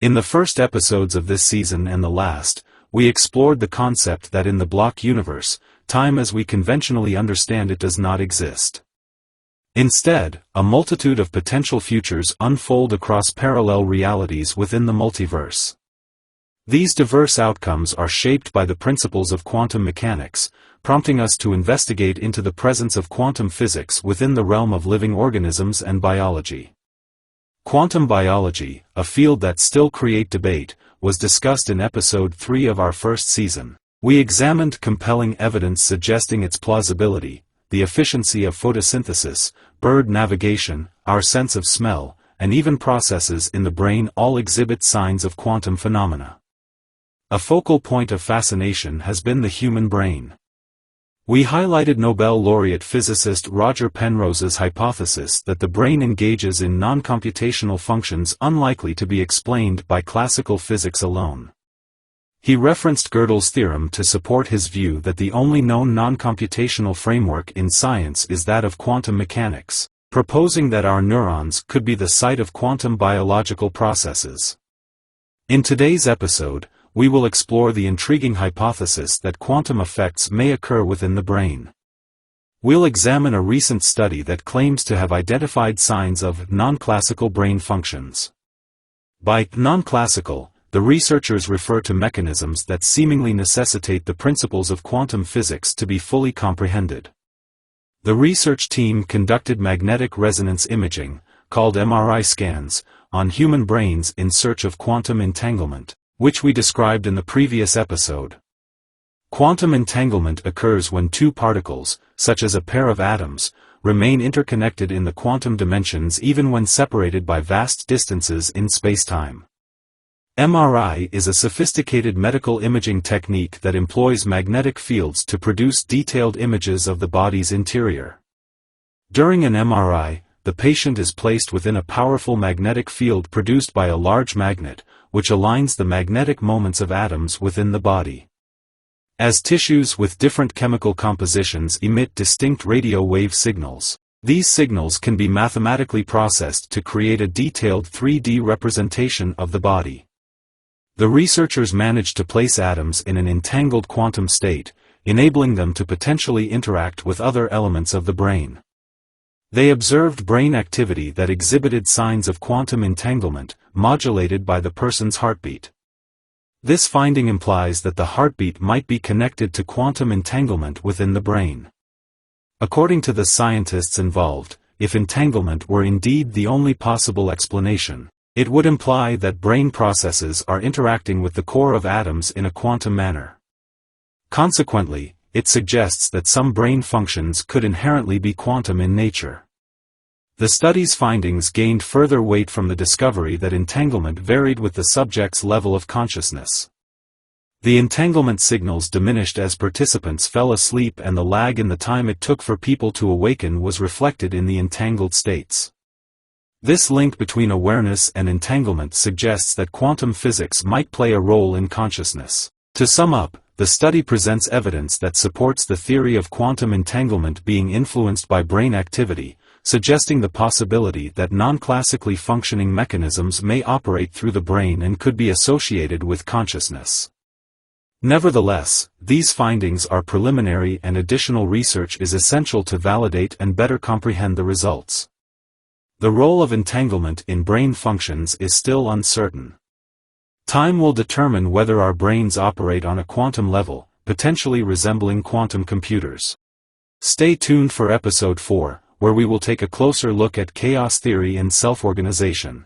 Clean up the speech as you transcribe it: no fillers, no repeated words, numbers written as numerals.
In the first episodes of this season and the last, we explored the concept that in the block universe, time as we conventionally understand it does not exist. Instead, a multitude of potential futures unfold across parallel realities within the multiverse. These diverse outcomes are shaped by the principles of quantum mechanics, prompting us to investigate into the presence of quantum physics within the realm of living organisms and biology. Quantum biology, a field that still creates debate, was discussed in episode 3 of our first season. We examined compelling evidence suggesting its plausibility, the efficiency of photosynthesis, bird navigation, our sense of smell, and even processes in the brain all exhibit signs of quantum phenomena. A focal point of fascination has been the human brain. We highlighted Nobel laureate physicist Roger Penrose's hypothesis that the brain engages in non-computational functions unlikely to be explained by classical physics alone. He referenced Gödel's theorem to support his view that the only known non-computational framework in science is that of quantum mechanics, proposing that our neurons could be the site of quantum biological processes. In today's episode, we will explore the intriguing hypothesis that quantum effects may occur within the brain. We'll examine a recent study that claims to have identified signs of non-classical brain functions. By non-classical, the researchers refer to mechanisms that seemingly necessitate the principles of quantum physics to be fully comprehended. The research team conducted magnetic resonance imaging, called MRI scans, on human brains in search of quantum entanglement, which we described in the previous episode. Quantum entanglement occurs when two particles, such as a pair of atoms, remain interconnected in the quantum dimensions even when separated by vast distances in spacetime. MRI is a sophisticated medical imaging technique that employs magnetic fields to produce detailed images of the body's interior. During an MRI, the patient is placed within a powerful magnetic field produced by a large magnet, which aligns the magnetic moments of atoms within the body. As tissues with different chemical compositions emit distinct radio wave signals, these signals can be mathematically processed to create a detailed 3D representation of the body. The researchers managed to place atoms in an entangled quantum state, enabling them to potentially interact with other elements of the brain. They observed brain activity that exhibited signs of quantum entanglement, modulated by the person's heartbeat. This finding implies that the heartbeat might be connected to quantum entanglement within the brain. According to the scientists involved, if entanglement were indeed the only possible explanation, it would imply that brain processes are interacting with the core of atoms in a quantum manner. Consequently, it suggests that some brain functions could inherently be quantum in nature. The study's findings gained further weight from the discovery that entanglement varied with the subject's level of consciousness. The entanglement signals diminished as participants fell asleep, and the lag in the time it took for people to awaken was reflected in the entangled states. This link between awareness and entanglement suggests that quantum physics might play a role in consciousness. To sum up, the study presents evidence that supports the theory of quantum entanglement being influenced by brain activity, suggesting the possibility that non-classically functioning mechanisms may operate through the brain and could be associated with consciousness. Nevertheless, these findings are preliminary, and additional research is essential to validate and better comprehend the results. The role of entanglement in brain functions is still uncertain. Time will determine whether our brains operate on a quantum level, potentially resembling quantum computers. Stay tuned for episode 4, where we will take a closer look at chaos theory and self-organization.